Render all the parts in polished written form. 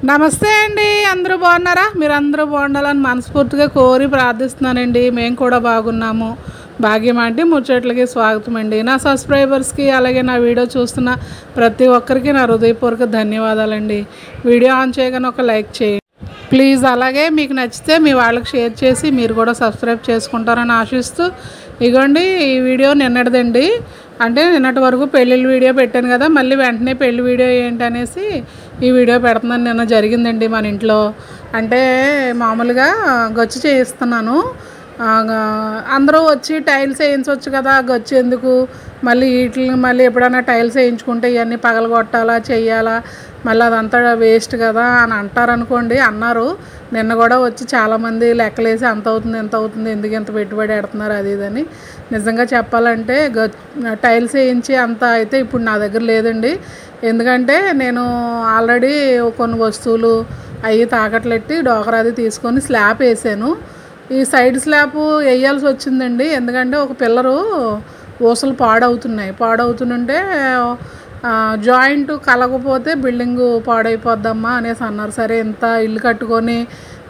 నమస్తే అండి. అందరూ బాగున్నారా? మీరు అందరూ బాగుండాలని మనస్ఫూర్తిగా కోరి ప్రార్థిస్తున్నానండి. మేము కూడా బాగున్నాము. భాగ్యం అంటే ముచ్చట్లకి స్వాగతం అండి. నా సబ్స్క్రైబర్స్కి అలాగే నా వీడియో చూస్తున్న ప్రతి ఒక్కరికి నా హృదయపూర్వక ధన్యవాదాలండి. వీడియో ఆన్ చేయగానే ఒక లైక్ చేయండి ప్లీజ్. అలాగే మీకు నచ్చితే మీ వాళ్ళకి షేర్ చేసి మీరు కూడా సబ్స్క్రైబ్ చేసుకుంటారని ఆశిస్తూ, ఇగోండి ఈ వీడియో నిన్నటిదండి. అంటే నిన్నటి వరకు పెళ్ళిళ్ళ వీడియో పెట్టాను కదా, మళ్ళీ వెంటనే పెళ్లి వీడియో ఏంటనేసి ఈ వీడియో పెడుతున్నాను. నిన్న జరిగిందండి మన ఇంట్లో. అంటే మామూలుగా గచ్చు చేయిస్తున్నాను. అందరూ వచ్చి టైల్స్ వేయించవచ్చు కదా, గచ్చు ఎందుకు మళ్ళీ వీటిని మళ్ళీ ఎప్పుడైనా టైల్స్ వేయించుకుంటే ఇవన్నీ పగలగొట్టాలా చెయ్యాలా, మళ్ళీ అదంతా వేస్ట్ కదా అని అంటారనుకోండి. అన్నారు నిన్న కూడా వచ్చి చాలామంది లెక్కలేసి అంత అవుతుంది ఎంత అవుతుంది, ఎందుకు ఇంత పెట్టుబడి పెడుతున్నారు అది ఇదని. నిజంగా చెప్పాలంటే టైల్స్ వేయించి అంత అయితే ఇప్పుడు నా దగ్గర లేదండి. ఎందుకంటే నేను ఆల్రెడీ కొన్ని వస్తువులు అవి తాకట్లెట్టి డోకరాది తీసుకొని స్లాబ్ వేసాను. ఈ సైడ్ స్లాబ్ వేయాల్సి వచ్చిందండి. ఎందుకంటే ఒక పిల్లరు ఊసలు పాడవుతుంటే జాయింట్ కలగపోతే బిల్డింగు పాడైపోద్దమ్మా అనేసి అన్నారు. సరే ఇంత ఇల్లు కట్టుకొని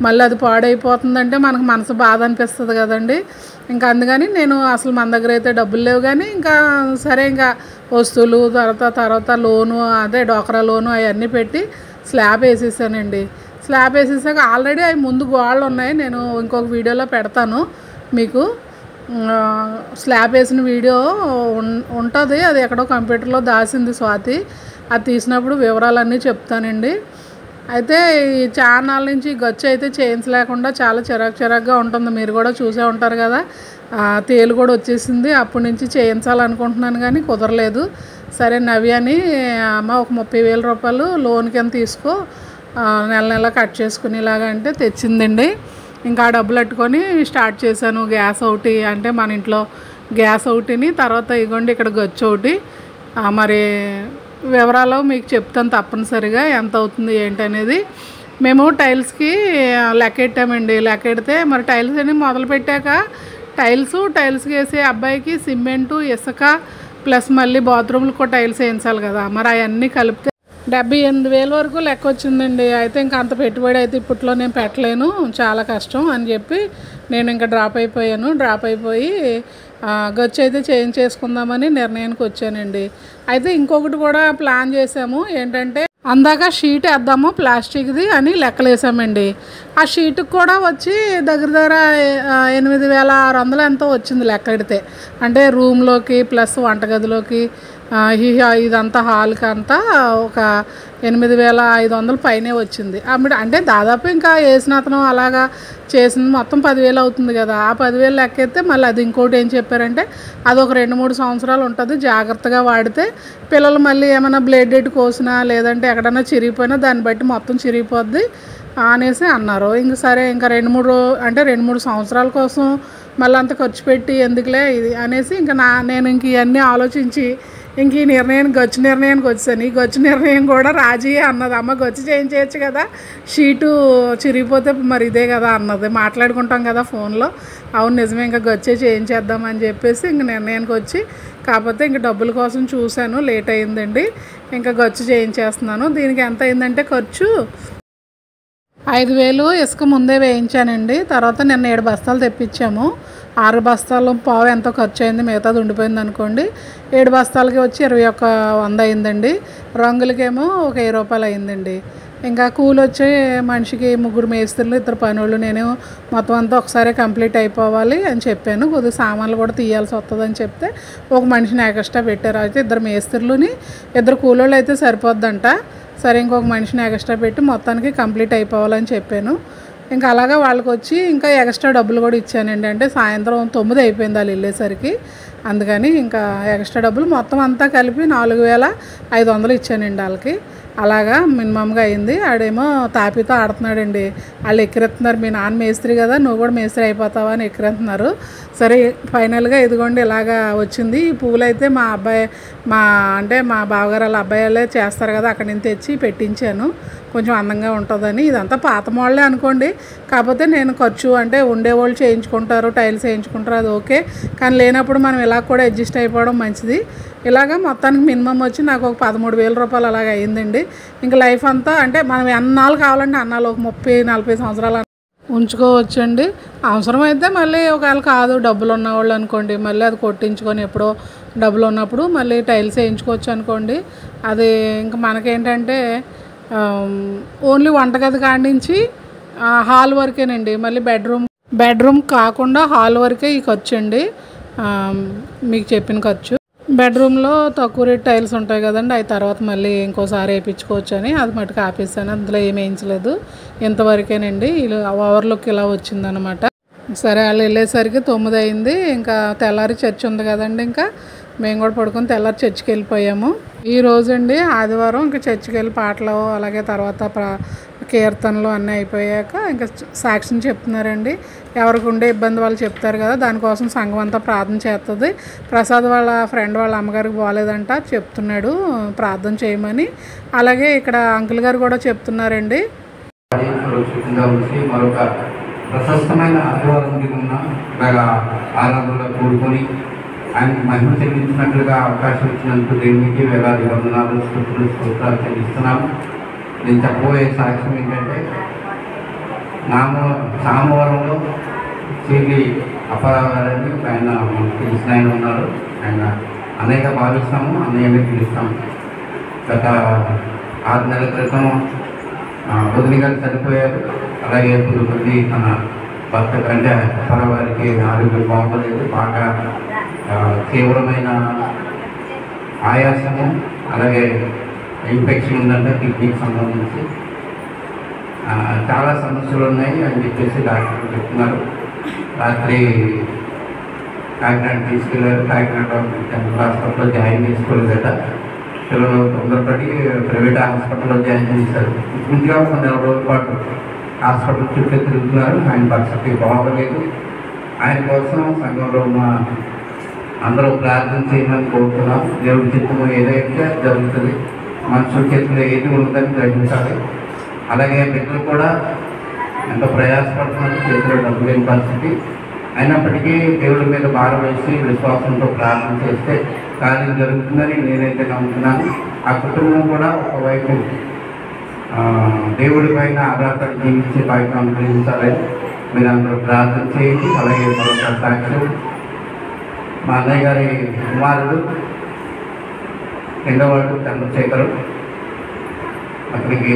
మళ్ళీ అది పాడైపోతుందంటే మనకు మనసు బాధ అనిపిస్తుంది కదండి. ఇంకా అందుకని నేను అసలు మన దగ్గర అయితే డబ్బులు లేవు, కానీ ఇంకా సరే ఇంకా వస్తువులు తర్వాత లోను అదే డోకరా లోను అవన్నీ పెట్టి స్లాబ్ వేసేసానండి. స్లాబ్ వేసేసాక ఆల్రెడీ అవి ముందు గోడలు ఉన్నాయి. నేను ఇంకొక వీడియోలో పెడతాను మీకు. స్లాబ్ వేసిన వీడియో ఉంటుంది, అది ఎక్కడో కంప్యూటర్లో దాసింది స్వాతి. అది తీసినప్పుడు వివరాలన్నీ చెప్తానండి. అయితే ఈ ఛానల్ నుంచి గచ్చు అయితే చేయించలేకుండా చాలా చిరాకుగా ఉంటుంది. మీరు కూడా చూసే ఉంటారు కదా. తేలు కూడా వచ్చేసింది. అప్పటి నుంచి చేయించాలనుకుంటున్నాను కానీ కుదరలేదు. సరే నవ్యాని అమ్మ ఒక 30,000 రూపాయలు లోన్ కింద తీసుకో, నెల కట్ చేసుకునేలాగా అంటే తెచ్చిందండి. ఇంకా ఆ డబ్బులు పెట్టుకొని స్టార్ట్ చేశాను. గ్యాస్ ఒకటి అంటే మన ఇంట్లో గ్యాస్ ఒకటిని, తర్వాత ఇగోండి ఇక్కడ గచ్చు ఒకటి. మరి వివరాలు మీకు చెప్తాను తప్పనిసరిగా ఎంత అవుతుంది ఏంటనేది. మేము టైల్స్కి లెక్కెట్టామండి. లెక్కెడితే మరి టైల్స్ అన్ని మొదలు పెట్టాక టైల్స్కి వేసే అబ్బాయికి సిమెంటు ఇసుక ప్లస్ మళ్ళీ బాత్రూమ్లకు టైల్స్ వేయించాలి కదా, మరి అవన్నీ కలిపితే 78,000 వరకు లెక్క వచ్చిందండి. అయితే ఇంకా అంత పెట్టుబడి అయితే ఇప్పట్లో నేను పెట్టలేను, చాలా కష్టం అని చెప్పి నేను ఇంకా డ్రాప్ అయిపోయి గచ్చు అయితే చేసుకుందామని నిర్ణయానికి వచ్చానండి. అయితే ఇంకొకటి కూడా ప్లాన్ చేసాము. ఏంటంటే అందాక షీట్ వేద్దాము ప్లాస్టిక్ది అని లెక్కలేసామండి. ఆ షీట్కి కూడా వచ్చి దగ్గర 8,600 ఎంతో వచ్చింది లెక్కెడితే. అంటే రూమ్లోకి ప్లస్ వంటగదిలోకి ఇదంతా హాల్కి అంతా ఒక 8,500 పైనే వచ్చింది. అంటే దాదాపు ఇంకా వేసిన అతను అలాగా చేసింది మొత్తం 10,000 అవుతుంది కదా. ఆ 10,000 లెక్కెత్తే మళ్ళీ అది ఇంకోటి ఏం చెప్పారంటే అది ఒక 2-3 సంవత్సరాలు ఉంటుంది, జాగ్రత్తగా వాడితే పిల్లలు మళ్ళీ ఏమైనా బ్లేడ్ కోసినా లేదంటే ఎక్కడైనా చిరిగిపోయినా దాన్ని బట్టి మొత్తం చిరిగిపోద్ది అనేసి అన్నారు. ఇంక సరే ఇంకా 2-3 సంవత్సరాల కోసం మళ్ళీ అంత ఖర్చు పెట్టి ఎందుకులే ఇది అనేసి ఇంకా నేను ఇంక ఇవన్నీ ఆలోచించి ఇంక ఈ గచ్చు నిర్ణయానికి వచ్చాను. ఈ గచ్చు నిర్ణయం కూడా రాజీయే అన్నది. అమ్మ గచ్చు చేయించవచ్చు కదా, షీటు చిరిగిపోతే మరి ఇదే కదా అన్నది. మాట్లాడుకుంటాం కదా ఫోన్లో. అవును నిజమే, ఇంకా గచ్చే చేయించేద్దామని చెప్పేసి ఇంక నిర్ణయానికి వచ్చి, కాకపోతే ఇంక డబ్బుల కోసం చూశాను, లేట్ అయిందండి. ఇంకా గచ్చు చేయించేస్తున్నాను. దీనికి ఎంత అయిందంటే ఖర్చు 5,000 ఇసుక ముందే వేయించానండి. తర్వాత నిన్న 7 బస్తాలు తెప్పించాము. 6 బస్తాలు పావు ఎంతో ఖర్చు అయింది, మిగతాది ఉండిపోయింది అనుకోండి. 7 బస్తాలకి వచ్చి 21,100 అయిందండి. రంగులకేమో ఒక 1000 రూపాయలు అయిందండి. ఇంకా కూలి వచ్చి మనిషికి 3 మేస్త్రులు 2 పనులు, నేను మొత్తం అంతా ఒకసారి కంప్లీట్ అయిపోవాలి అని చెప్పాను. కొద్దిగా సామాన్లు కూడా తీయాల్సి వస్తుందని చెప్తే ఒక మనిషిని ఎక్స్ట్రా పెట్టారు. అయితే 2 మేస్త్రులని 2 కూలోళ్ళు అయితే సరిపోద్దంట. సరే ఇంకొక మనిషిని ఎక్స్ట్రా పెట్టి మొత్తానికి కంప్లీట్ అయిపోవాలని చెప్పాను. ఇంకా అలాగా వాళ్ళకి వచ్చి ఇంకా ఎక్స్ట్రా డబ్బులు కూడా ఇచ్చానండి. అంటే సాయంత్రం 9 అయిపోయింది వాళ్ళు వెళ్ళేసరికి. అందుకని ఇంకా ఎక్స్ట్రా డబ్బులు మొత్తం అంతా కలిపి 4,500 ఇచ్చానండి వాళ్ళకి. అలాగా మినిమంగా అయింది. ఆడేమో తాపితో ఆడుతున్నాడండి. వాళ్ళు ఎక్కిరెత్తున్నారు, మీ నాన్న మేస్త్రి కదా నువ్వు కూడా మేస్త్రి అయిపోతావా అని ఎక్కిరెత్తున్నారు. సరే ఫైనల్గా ఇదిగోండి ఇలాగా వచ్చింది. ఈ పువ్వులు అయితే మా బావగారు వాళ్ళ అబ్బాయిలే చేస్తారు కదా, అక్కడి నుంచి తెచ్చి పెట్టించాను కొంచెం అందంగా ఉంటుందని. ఇదంతా పాత మోడలే అనుకోండి, కాకపోతే నేను ఖర్చు అంటే ఉండేవాళ్ళు చేయించుకుంటారు, టైల్స్ వేయించుకుంటారు, అది ఓకే. కానీ లేనప్పుడు మనం ఇలా కూడా అడ్జస్ట్ అయిపోవడం మంచిది. ఇలాగ మొత్తానికి మినిమం వచ్చి నాకు ఒక 13,000 రూపాయలు అలాగ అయ్యిందండి. ఇంకా లైఫ్ అంతా అంటే మనం ఎన్నాళ్ళు కావాలంటే అన్నాళ్ళు ఒక 30-40 సంవత్సరాలు ఉంచుకోవచ్చండి. అవసరమైతే మళ్ళీ ఒకవేళ కాదు డబ్బులు ఉన్నవాళ్ళు అనుకోండి, మళ్ళీ అది కొట్టించుకొని ఎప్పుడో డబ్బులు ఉన్నప్పుడు మళ్ళీ టైల్స్ వేయించుకోవచ్చు అనుకోండి. అది ఇంకా మనకేంటంటే ఓన్లీ వంటగది కాడించి హాల్ వరకేనండి. మళ్ళీ బెడ్రూమ్ కాకుండా హాల్ వరకే ఈ ఖర్చు అండి, మీకు చెప్పిన ఖర్చు. బెడ్రూమ్లో తక్కువ రేట్ టైల్స్ ఉంటాయి కదండి, అవి తర్వాత మళ్ళీ ఇంకోసారి వేయించుకోవచ్చు అని అది మటుకు ఆపేసాను. అందులో ఏం వేయించలేదు, ఇంతవరకేనండి. ఇలా ఓవర్లుక్ ఇలా వచ్చిందనమాట. సరే వాళ్ళు వెళ్ళేసరికి 9 అయింది. ఇంకా తెల్లారి చర్చ్ ఉంది కదండి, ఇంకా మేము కూడా పడుకొని తెల్లారి చర్చికి వెళ్ళిపోయాము. ఈ రోజండి ఆదివారం ఇంకా చర్చికి వెళ్ళి పాటలు అలాగే తర్వాత కీర్తనలు అన్నీ అయిపోయాక ఇంకా సాక్ష్యం చెప్తున్నారండి. ఎవరికి ఉండే ఇబ్బంది వాళ్ళు చెప్తారు కదా, దానికోసం సంఘం అంతా ప్రార్థన చేస్తుంది. ప్రసాద్ వాళ్ళ ఫ్రెండ్ వాళ్ళ అమ్మగారికి బాగాలేదంట, చెప్తున్నాడు ప్రార్థన చేయమని. అలాగే ఇక్కడ అంకుల్ గారు కూడా చెప్తున్నారండి. మరొక ప్రశస్తమైన ఆదివారం ఇలాగా ఆరాధనలో కూడుకొని ఆయనకు మహిమ చెల్లించినట్లుగా అవకాశం ఇచ్చినందుకు దేవునికి వేలాది వందనాలు స్తోత్రాలు చెల్లిస్తున్నాము. నేను చెప్పబోయే సాక్ష్యం ఏంటంటే, సామవరంలో చీలి అపరాగారని ఆయన తెలిసిన ఆయన ఉన్నారు. ఆయన అన్నయ్యగా భావిస్తాము, అన్నయ్యనే పిలుస్తాము. గత 6 నెలల క్రితం వదిలి గారు చనిపోయారు. అలాగే పురుగుంది తన భర్త కంటే అపరవారికి ఆరోగ్యం బాగోలేదు, బాగా తీవ్రమైన ఆయాసము అలాగే ఇన్ఫెక్షన్ ఉందంటే కిడ్నీకి సంబంధించి చాలా సమస్యలు ఉన్నాయి అని చెప్పేసి డాక్టర్లు చెప్తున్నారు. రాత్రి కాకినాడ తీసుకెళ్ళారు. కాకినాడ జనరల్ హాస్పిటల్లో జాయిన్ చేసుకోలేదట. పిల్లలు తొందరపడి ప్రైవేట్ హాస్పిటల్లో జాయిన్ చేశారు. ఇంటిగా ఒక 4 రోజుల పాటు హాస్పిటల్ చుట్టూ తిరుగుతున్నారు. ఆయన పరిస్థితి బాగోలేదు. ఆయన కోసం సంఘంలో ఉన్న అందరూ ప్రార్థన చేయమని కోరుతున్నాం. దేవుడి చిత్తము ఏదైతే జరుగుతుంది, మనుషుల చేతిలో ఏది ఉంటుందని గ్రహించాలి. అలాగే బిడ్డలు కూడా ఎంతో ప్రయాసపడుతున్నారు, చేతిలో డబ్బు లేని పరిస్థితి. అయినప్పటికీ దేవుడి మీద భారం వేసి విశ్వాసంతో ప్రార్థన చేస్తే కార్యం జరుగుతుందని నేనైతే నమ్ముతున్నాను. ఆ కుటుంబం కూడా ఒకవైపు దేవుడి పైన ఆధారపడి జీవించే భాగ్యం అనుగ్రహించాలని మీరు అందరూ ప్రార్థన చేయండి. అలాగే మరొక సాక్ష్యం, మా అన్నయ్య గారి కుమారుడు రెండోవాడు చంద్రశేఖరు. అక్కడికి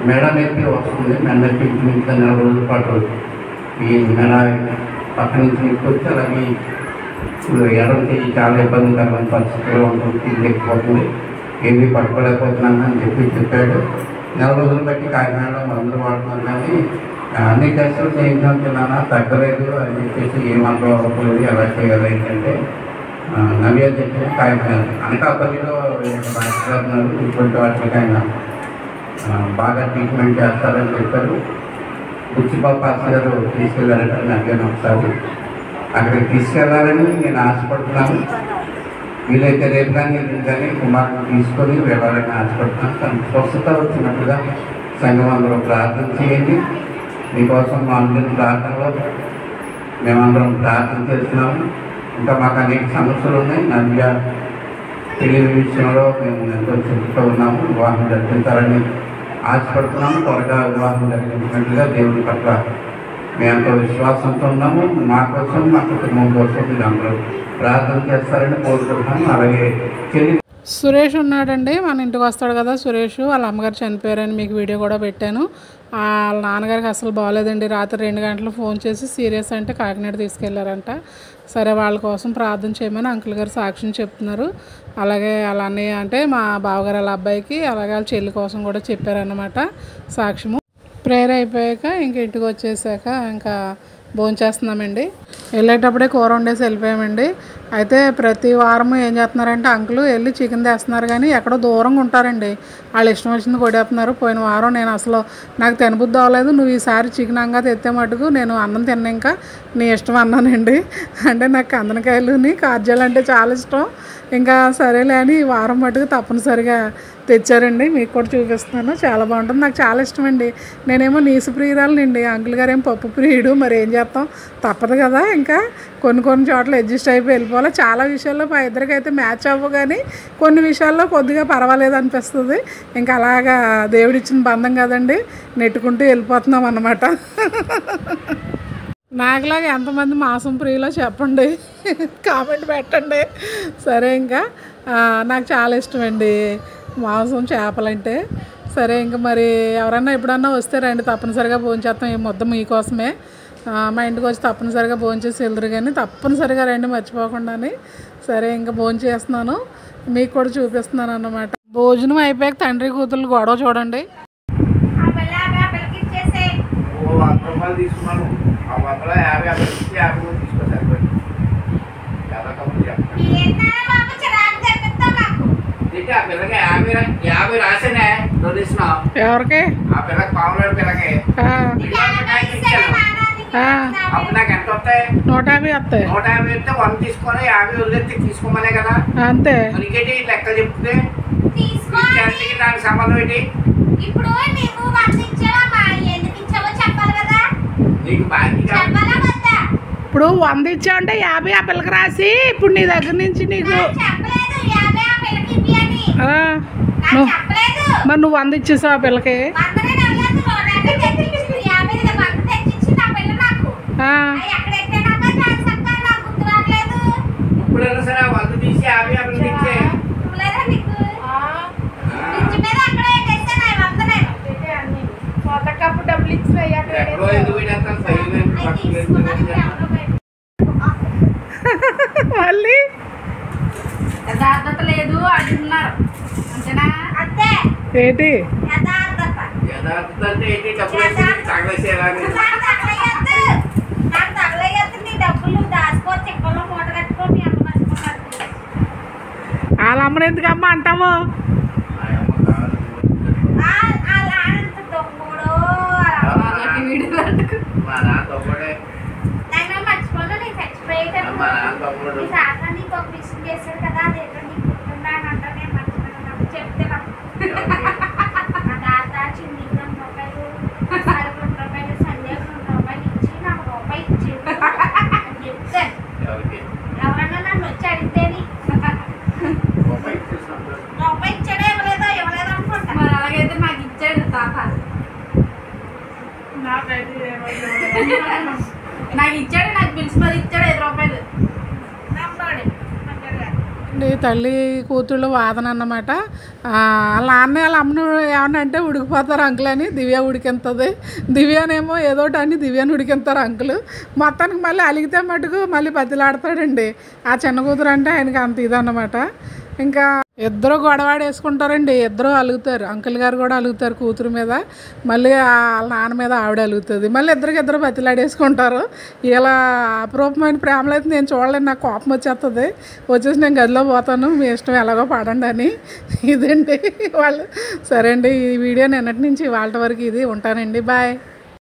మెడ నొప్పి వస్తుంది. మెడ నొప్పి నుంచి 4 రోజుల పాటు ఈ మెడ పక్క నుంచి నొప్పి అలాగే ఎడం చేయి చాలా ఇబ్బందికరమైన పరిస్థితిలో ఉంటుంది, లేకపోతుంది, ఏమీ పట్టుకోలేకపోతున్నాను అని చెప్పాడు. 4 రోజులు బట్టి కాకినాడలో మందులు వాడుతున్నాను, కానీ అన్ని టెస్టులు చేయించుకుంటున్నానా తగ్గలేదు అని చెప్పేసి ఏమంటూ అవ్వలేదు. ఎలా చేయాలి ఏంటంటే నవ్య చెప్పి కాకినాడ అనకాపల్లిలో డాక్టర్ ఉన్నారు, ఇటువంటి వాటికి ఆయన బాగా ట్రీట్మెంట్ చేస్తారని చెప్పారు. బుచ్చిబాబు పాస్ గారు తీసుకెళ్ళారంటే నవ్యాను ఒకసారి. అక్కడికి తీసుకెళ్ళాలని నేను ఆశపడుతున్నాను. వీలైతే రేపు కానీ కుమారుని తీసుకొని వెళ్ళాలని ఆశపడుతున్నాను. తనకు స్వస్థత వచ్చినట్టుగా సంఘం అందరూ ప్రార్థన చేయండి. మీకోసం మా అందరి ప్రార్థనలో మేమందరం ప్రార్థన చేస్తున్నాము. ఇంకా మాకు అనేక సమస్యలు ఉన్నాయి. నవ్య పెళ్లి విషయంలో మేము ఎంతో చింతతో ఉన్నాము. వివాహం జరిపించాలని ఆశపడుతున్నాము. త్వరగా వివాహం జరిగించినట్లుగా దేవుడి పట్ల మేము ఎంతో విశ్వాసంతో ఉన్నాము. మా కోసం, మా కుటుంబం కోసం మీరు అందరూ ప్రార్థన చేస్తారని కోరుకుంటున్నాము. అలాగే సురేష్ ఉన్నాడండి, మన ఇంటికి వస్తాడు కదా సురేష్. వాళ్ళ అమ్మగారు చనిపోయారని మీకు వీడియో కూడా పెట్టాను. వాళ్ళ నాన్నగారికి అసలు బాగోలేదండి. రాత్రి 2 గంటలు ఫోన్ చేసి సీరియస్ అంటే కాకినాడ తీసుకెళ్లారంట. సరే వాళ్ళ కోసం ప్రార్థన చేయమని అంకుల్ గారు సాక్ష్యం చెప్తున్నారు. అలాగే వాళ్ళ అన్నయ్య అంటే మా బావగారు వాళ్ళ అబ్బాయికి అలాగే వాళ్ళ చెల్లి కోసం కూడా చెప్పారన్నమాట సాక్ష్యము. ప్రేయర్ అయిపోయాక ఇంక ఇంటికి వచ్చేసాక ఇంకా భోంచేస్తున్నామండి. వెళ్ళేటప్పుడే కూర వండేసి వెళ్ళిపోయామండి. అయితే ప్రతి వారం ఏం చేస్తున్నారంటే అంకులు వెళ్ళి చికెన్ తెస్తున్నారు, కానీ ఎక్కడో దూరంగా ఉంటారండి. వాళ్ళు ఇష్టం వచ్చింది కొడేస్తున్నారు. పోయిన వారం నేను అసలు నాకు తినబుద్ధి అవ్వలేదు, నువ్వు ఈసారి చికెన్ అంగా తెస్తే మటుకు నేను అన్నం తిన్నా, ఇంకా నీ ఇష్టం అన్నానండి. అంటే నాకు కందనకాయలుని కార్జాలు అంటే చాలా ఇష్టం. ఇంకా సరేలే అని ఈ వారం మటుకు తప్పనిసరిగా తెచ్చారండి. మీకు కూడా చూపిస్తున్నాను, చాలా బాగుంటుంది, నాకు చాలా ఇష్టం అండి. నేనేమో నీసు ప్రియురాలండి, అంకుల్ గారు ఏమో పప్పు ప్రియుడు. మరి ఏం చేస్తాం, తప్పదు కదా. ఇంకా కొన్ని చోట్ల అడ్జస్ట్ అయిపోయి వెళ్ళిపోతాం. అందువల్ల చాలా విషయాల్లో మా ఇద్దరికి అయితే మ్యాచ్ అవ్వు, కానీ కొన్ని విషయాల్లో కొద్దిగా పర్వాలేదు అనిపిస్తుంది. ఇంకా అలాగా దేవుడిచ్చిన బంధం కదండి, నెట్టుకుంటూ వెళ్ళిపోతున్నాం అన్నమాట. నాకులాగా ఎంతమంది మాంసం ప్రియులో చెప్పండి, కామెంట్ పెట్టండి. సరే, ఇంకా నాకు చాలా ఇష్టం అండి మాంసం, చేపలంటే. సరే, ఇంకా మరి ఎవరన్నా ఎప్పుడన్నా వస్తే రండి, తప్పనిసరిగా భోంచేస్తాం. ఈ ముద్ద మీకోసమే, మా ఇంటికి వచ్చి తప్పనిసరిగా భోంచేసి వెళ్దురు, కానీ తప్పనిసరిగా రండి మర్చిపోకుండాని. సరే, ఇంకా భోంచేస్తున్నాను, మీకు కూడా చూపిస్తున్నాను అన్నమాట. భోజనం అయిపోయాక తండ్రి కూతురు గొడవ చూడండి. ఎవరికి? 150 వస్తాయి. 150 ఇస్తే 100 తీసుకొని 50 వదిలేస్తే తీసుకోమనే కదా, అంతే. ఇంకేంటి లెక్క చెప్తే దానికి సంబంధం ఏంటి? ఇప్పుడు నీకు 100 ఇచ్చావా, ఎందుకు ఇచ్చావో చెప్పాలి కదా. నీకు బాకీ చెప్పాలా వద్దా? ఇప్పుడు 100 ఇచ్చావంటే 50 ఆ పిల్లకి రాసి ఇప్పుడు నీ దగ్గర నుంచి నీకు చెప్పలేదు 50 ఆ పిల్లకి ఇవ్వి అని. నాకు చెప్పలేదు. మరి నువ్వు 100 ఇచ్చేసావు ఆ పిల్లకి? 100 ఇవ్వలేదు, 150 తెచ్చిచ్చింది. 50 100 తెచ్చిచ్చింది ఆ పిల్ల నాకు. ఎక్కడెక్కడ నాకు గుర్తు రావట్లేదు. ఇప్పుడైనా సరే 100 తీసి 50 అప్పుడు ఇచ్చే లేదా నీకు ఫ్రిడ్జ్ మీద అక్కడే తెచ్చాను. అవి వస్తున్నాయి సొంతకప్పు డబ్బులు ఇచ్చి ఎక్కడో ఎందుకు పెట్టేస్తాను మళ్ళీ యథార్థత లేదు అంటున్నారు, అంతేనా? అంతే. ఏంటి యథార్థత? యథార్థత అంటే ఏంటి? డబ్బులు తగలేసేయాలని. నాకు తగలేయద్దు. నీ డబ్బులు దాచుకో, చిక్కల్లో మూట కట్టుకొని అమ్మ మర్చిపోతారు. వాళ్ళ అమ్మని ఎందుకమ్మా అంటావు? అలా అంత దొంగడు మా నాన్న తమ్ముడే, నన్ను మర్చిపోను. నేను చచ్చిపోయేటప్పుడు మా నాన్న తమ్ముడు. ఈ సాయంత్రం నీకు ఒక విషయం చేశాడు కదా, అది ఎక్కడ నీకు గుర్తుందా అని అంటే నేను మర్చిపోయినప్పుడు చెప్తే నాకు మా తాత చిన్ని 2 రూపాయలు, సరుకు 2 రూపాయలు, సంధ్యకు 2 రూపాయలు ఇచ్చి నాకు రూపాయి ఇచ్చేది అని చెప్తాను. ఎవరికి? ఎవరన్నా నన్ను వచ్చి అడిగితేని రూపాయి ఇచ్చాడో ఇవ్వలేదో అనుకుంటా. మరి అలాగైతే నాకు ఇచ్చాడు తాత. నాకు ఇచ్చాడు, నాకు పిలిచి మరి ఇచ్చాడు 5 రూపాయలు. నీ తల్లి కూతుళ్ళు వాదన అన్నమాట. వాళ్ళ నాన్న వాళ్ళ అమ్మను ఏమన్నా అంటే ఉడికిపోతారు అంకుల్ అని దివ్య ఉడికింతుంది. దివ్యనేమో ఏదోటి అని దివ్యని ఉడికింతారు అంకులు. మొత్తానికి మళ్ళీ అలిగితే మటుకు మళ్ళీ బతిలాడతాడండి. ఆ చిన్న కూతురు అంటే ఆయనకి అంత ఇదన్నమాట. ఇంకా ఇద్దరు గొడవాడేసుకుంటారండి, ఇద్దరు అలుగుతారు. అంకుల్ గారు కూడా అలుగుతారు కూతురు మీద, మళ్ళీ వాళ్ళ నాన్న మీద ఆవిడ అలుగుతుంది. మళ్ళీ ఇద్దరు బతిలాడేసుకుంటారు. ఇలా అపరూపమైన ప్రేమలు అయితే నేను చూడలేను, నాకు కోపం వచ్చేసి నేను గదిలో పోతాను, మీ ఇష్టం ఎలాగో పాడండి అని. ఇదండి వాళ్ళు. సరే అండి, ఈ వీడియో నిన్నటి నుంచి వాళ్ళ వరకు ఇది ఉంటానండి. బాయ్.